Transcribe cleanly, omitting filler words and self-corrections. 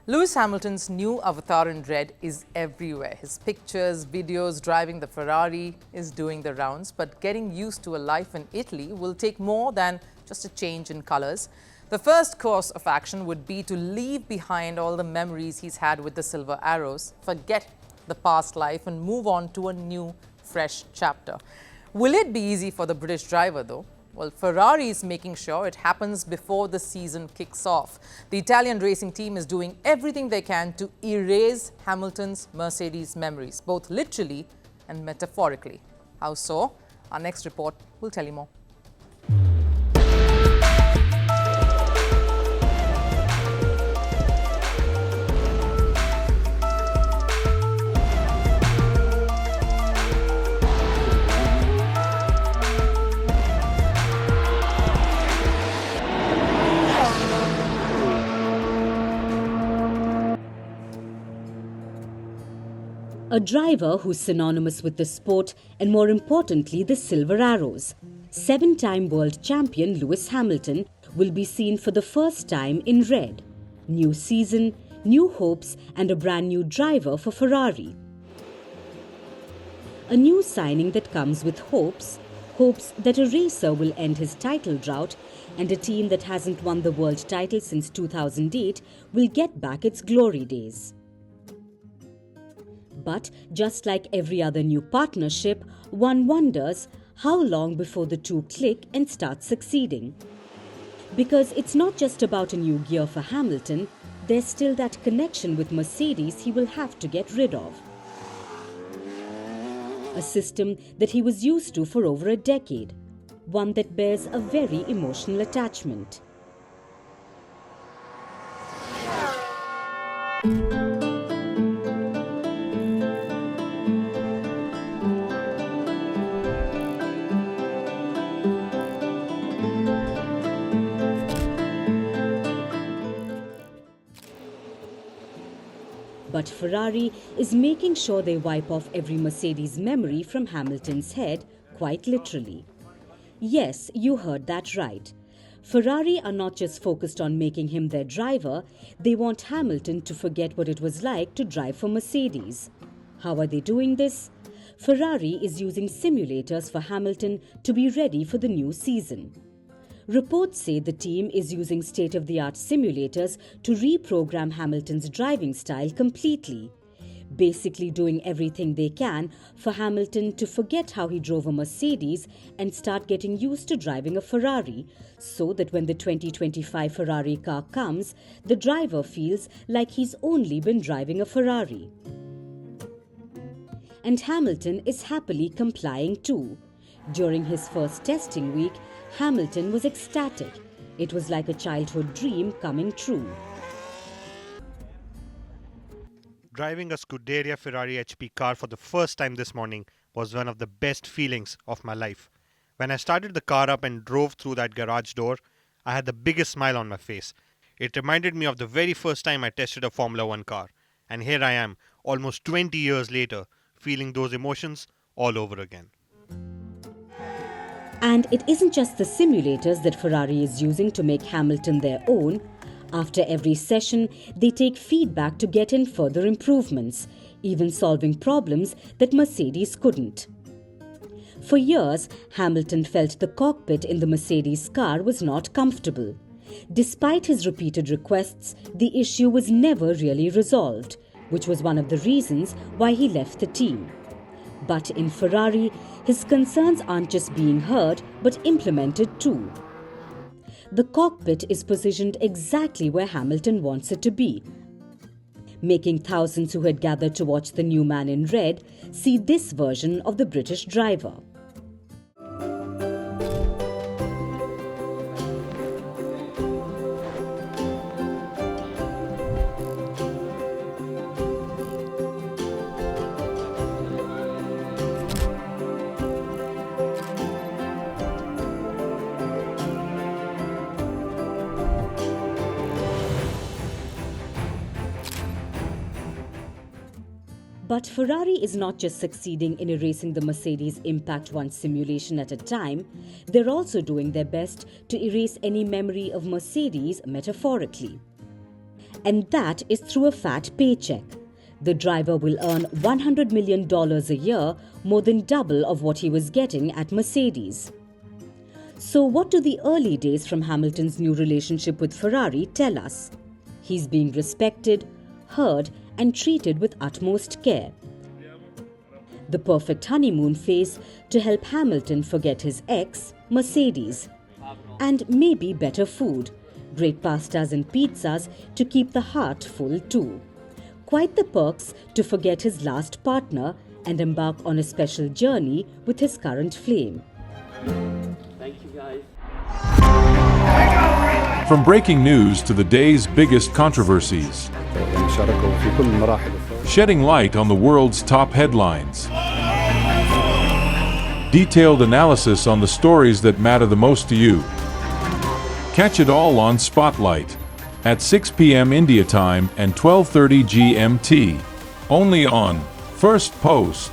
Lewis Hamilton's new avatar in red is everywhere. His pictures, videos driving the Ferrari is doing the rounds, but getting used to a life in Italy will take more than just a change in colors. The first course of action would be to leave behind all the memories he's had with the Silver Arrows, forget the past life and move on to a new, fresh chapter. Will it be easy for the British driver though? Well, Ferrari is making sure it happens before the season kicks off. The Italian racing team is doing everything they can to erase Hamilton's Mercedes memories, both literally and metaphorically. How so? Our next report will tell you more. A driver who's synonymous with the sport and, more importantly, the Silver Arrows. Seven-time world champion Lewis Hamilton will be seen for the first time in red. New season, new hopes and a brand new driver for Ferrari. A new signing that comes with hopes that a racer will end his title drought and a team that hasn't won the world title since 2008 will get back its glory days. But just like every other new partnership, one wonders how long before the two click and start succeeding. Because it's not just about a new gear for Hamilton, there's still that connection with Mercedes he will have to get rid of. A system that he was used to for over a decade, one that bears a very emotional attachment. But Ferrari is making sure they wipe off every Mercedes memory from Hamilton's head, quite literally. Yes, you heard that right. Ferrari are not just focused on making him their driver, they want Hamilton to forget what it was like to drive for Mercedes. How are they doing this? Ferrari is using simulators for Hamilton to be ready for the new season. Reports say the team is using state-of-the-art simulators to reprogram Hamilton's driving style completely, basically doing everything they can for Hamilton to forget how he drove a Mercedes and start getting used to driving a Ferrari, so that when the 2025 Ferrari car comes, the driver feels like he's only been driving a Ferrari. And Hamilton is happily complying too. During his first testing week, Hamilton was ecstatic. It was like a childhood dream coming true. Driving a Scuderia Ferrari HP car for the first time this morning was one of the best feelings of my life. When I started the car up and drove through that garage door, I had the biggest smile on my face. It reminded me of the very first time I tested a Formula One car. And here I am, almost 20 years later, feeling those emotions all over again. And it isn't just the simulators that Ferrari is using to make Hamilton their own. After every session, they take feedback to get in further improvements, even solving problems that Mercedes couldn't. For years, Hamilton felt the cockpit in the Mercedes car was not comfortable. Despite his repeated requests, the issue was never really resolved, which was one of the reasons why he left the team. But in Ferrari, his concerns aren't just being heard, but implemented too. The cockpit is positioned exactly where Hamilton wants it to be, making thousands who had gathered to watch the new man in red see this version of the British driver. But Ferrari is not just succeeding in erasing the Mercedes Impact 1 simulation at a time, they're also doing their best to erase any memory of Mercedes metaphorically. and that is through a fat paycheck. The driver will earn $100 million a year, more than double of what he was getting at Mercedes. So what do the early days from Hamilton's new relationship with Ferrari tell us? He's being respected, heard, and treated with utmost care. The perfect honeymoon phase to help Hamilton forget his ex, Mercedes. And maybe better food, great pastas and pizzas to keep the heart full too. Quite the perks to forget his last partner and embark on a special journey with his current flame. Thank you, guys. From breaking news to the day's biggest controversies, shedding light on the world's top headlines. Detailed analysis on the stories that matter the most to you. Catch it all on Spotlight at 6 p.m. India time and 12:30 GMT. Only on Firstpost.